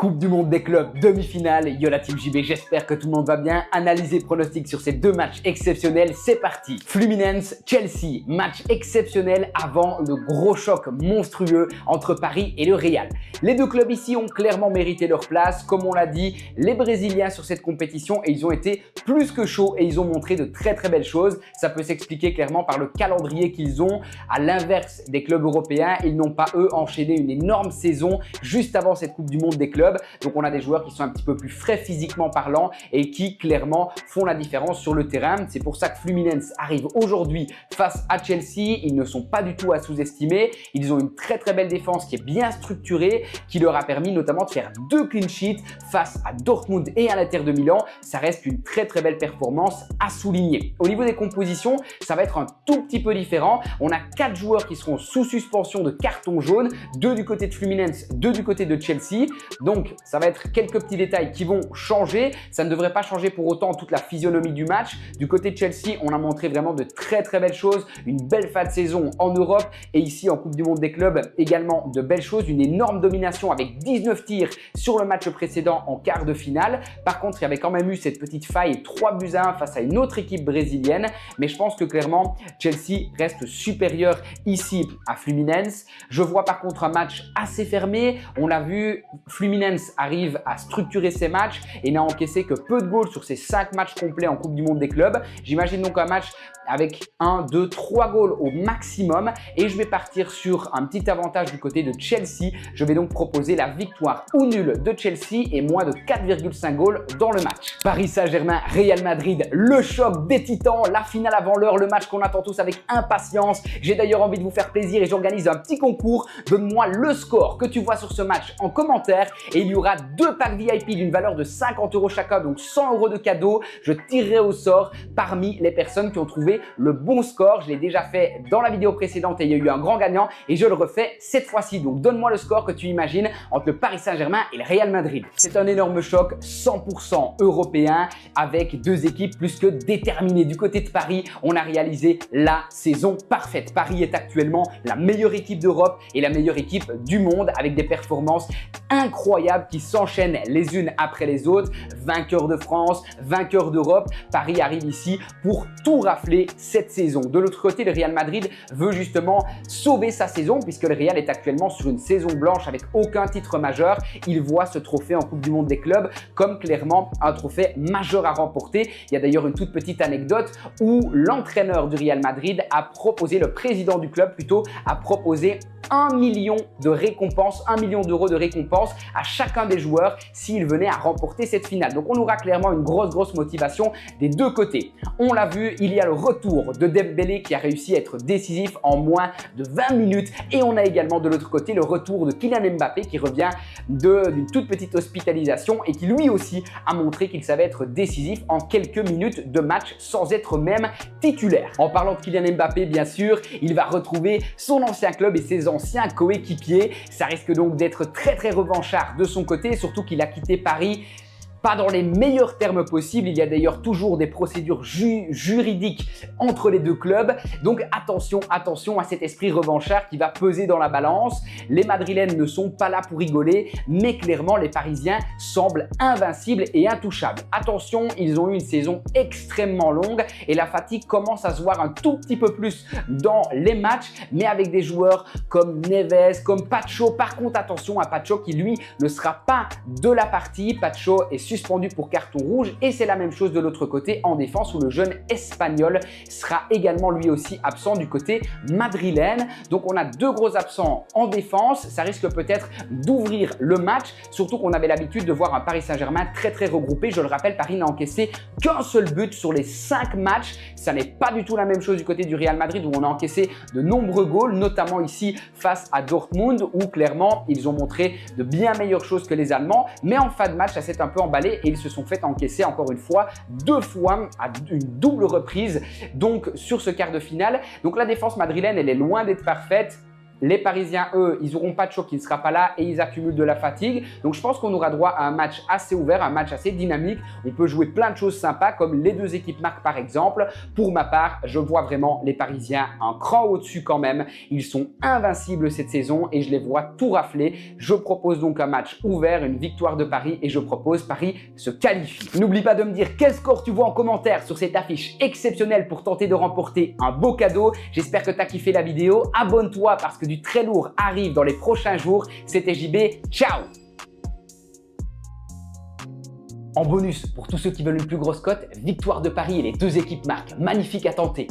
Coupe du monde des clubs, demi-finale, yo la team JB, j'espère que tout le monde va bien. Analyser pronostic sur ces deux matchs exceptionnels, c'est parti. Fluminense-Chelsea, match exceptionnel avant le gros choc monstrueux entre Paris et le Real. Les deux clubs ici ont clairement mérité leur place. Comme on l'a dit, les Brésiliens sur cette compétition, et ils ont été plus que chauds et ils ont montré de très belles choses. Ça peut s'expliquer clairement par le calendrier qu'ils ont. À l'inverse des clubs européens, ils n'ont pas eux enchaîné une énorme saison juste avant cette Coupe du monde des clubs. Donc on a des joueurs qui sont un petit peu plus frais physiquement parlant et qui clairement font la différence sur le terrain. C'est pour ça que Fluminense arrive aujourd'hui face à Chelsea. Ils ne sont pas du tout à sous-estimer. Ils ont une très belle défense qui est bien structurée, qui leur a permis notamment de faire 2 clean sheets face à Dortmund et à l'Inter de Milan. Ça reste une très belle performance à souligner. Au niveau des compositions, ça va être un tout petit peu différent. On a 4 joueurs qui seront sous suspension de carton jaune, 2 du côté de Fluminense, 2 du côté de Chelsea. Donc ça va être quelques petits détails qui vont changer. Ça ne devrait pas changer pour autant toute la physionomie du match. Du côté de Chelsea, on a montré vraiment de très belles choses, une belle fin de saison en Europe et ici en Coupe du monde des clubs également de belles choses, une énorme domination avec 19 tirs sur le match précédent en quart de finale. Par contre, il y avait quand même eu cette petite faille 3-1 face à une autre équipe brésilienne, mais je pense que clairement Chelsea reste supérieur ici à Fluminense. Je vois par contre un match assez fermé. On l'a vu, Fluminense arrive à structurer ses matchs et n'a encaissé que peu de goals sur ses 5 matchs complets en Coupe du monde des clubs. J'imagine donc un match avec 1, 2, 3 goals au maximum et je vais partir sur un petit avantage du côté de Chelsea. Je vais donc proposer la victoire ou nulle de Chelsea et moins de 4,5 goals dans le match. Paris Saint-Germain, Real Madrid, le choc des titans, la finale avant l'heure, le match qu'on attend tous avec impatience. J'ai d'ailleurs envie de vous faire plaisir et j'organise un petit concours. Donne-moi le score que tu vois sur ce match en commentaire et il y aura 2 packs VIP d'une valeur de 50 € chacun, donc 100 € de cadeau. Je tirerai au sort parmi les personnes qui ont trouvé le bon score. Je l'ai déjà fait dans la vidéo précédente et il y a eu un grand gagnant et je le refais cette fois-ci. Donc donne-moi le score que tu imagines entre le Paris Saint-Germain et le Real Madrid. C'est un énorme choc 100% européen avec 2 équipes plus que déterminées. Du côté de Paris, on a réalisé la saison parfaite. Paris est actuellement la meilleure équipe d'Europe et la meilleure équipe du monde avec des performances incroyables qui s'enchaînent les unes après les autres. Vainqueur de France, vainqueur d'Europe. Paris arrive ici pour tout rafler cette saison. De l'autre côté, le Real Madrid veut justement sauver sa saison puisque le Real est actuellement sur une saison blanche avec aucun titre majeur. Il voit ce trophée en Coupe du monde des clubs comme clairement un trophée majeur à remporter. Il y a d'ailleurs une toute petite anecdote où l'entraîneur du Real Madrid a proposé, le président du club plutôt, a proposé 1 million de récompenses, 1 million d'euros de récompenses à chacun des joueurs s'ils venaient à remporter cette finale. Donc on aura clairement une grosse motivation des deux côtés. On l'a vu, il y a le retour de Dembélé qui a réussi à être décisif en moins de 20 minutes et on a également de l'autre côté le retour de Kylian Mbappé qui revient d'une toute petite hospitalisation et qui lui aussi a montré qu'il savait être décisif en quelques minutes de match sans être même titulaire. En parlant de Kylian Mbappé, bien sûr, il va retrouver son ancien club et ses anciens coéquipiers. Ça risque donc d'être très revanchard de son côté, surtout qu'il a quitté Paris pas dans les meilleurs termes possibles. Il y a d'ailleurs toujours des procédures juridiques entre les deux clubs. Donc attention à cet esprit revanchard qui va peser dans la balance. Les Madrilènes ne sont pas là pour rigoler, mais clairement les Parisiens semblent invincibles et intouchables. Attention, ils ont eu une saison extrêmement longue et la fatigue commence à se voir un tout petit peu plus dans les matchs, mais avec des joueurs comme Neves, comme Pacho. Par contre, attention à Pacho qui lui ne sera pas de la partie. Pacho est suspendu pour carton rouge et c'est la même chose de l'autre côté en défense où le jeune espagnol sera également lui aussi absent du côté madrilène. Donc on a 2 gros absents en défense, ça risque peut-être d'ouvrir le match, surtout qu'on avait l'habitude de voir un Paris Saint-Germain très regroupé. Je le rappelle, Paris n'a encaissé qu'un seul but sur les 5 matchs. Ça n'est pas du tout la même chose du côté du Real Madrid où on a encaissé de nombreux goals, notamment ici face à Dortmund où clairement ils ont montré de bien meilleures choses que les Allemands, mais en fin de match ça s'est un peu emballé et ils se sont fait encaisser encore une fois 2 fois à une double reprise donc sur ce quart de finale. Donc la défense madrilène elle est loin d'être parfaite. Les Parisiens, eux, ils n'auront pas de choc, il ne sera pas là et ils accumulent de la fatigue. Donc je pense qu'on aura droit à un match assez ouvert, un match assez dynamique. On peut jouer plein de choses sympas comme les deux équipes marquent par exemple. Pour ma part, je vois vraiment les Parisiens un cran au-dessus quand même. Ils sont invincibles cette saison et je les vois tout rafler. Je propose donc un match ouvert, une victoire de Paris et je propose Paris se qualifie. N'oublie pas de me dire quel score tu vois en commentaire sur cette affiche exceptionnelle pour tenter de remporter un beau cadeau. J'espère que tu as kiffé la vidéo. Abonne-toi parce que du très lourd arrive dans les prochains jours. C'était JB, ciao! En bonus, pour tous ceux qui veulent une plus grosse cote, victoire de Paris et les deux équipes marquent. Magnifique à tenter.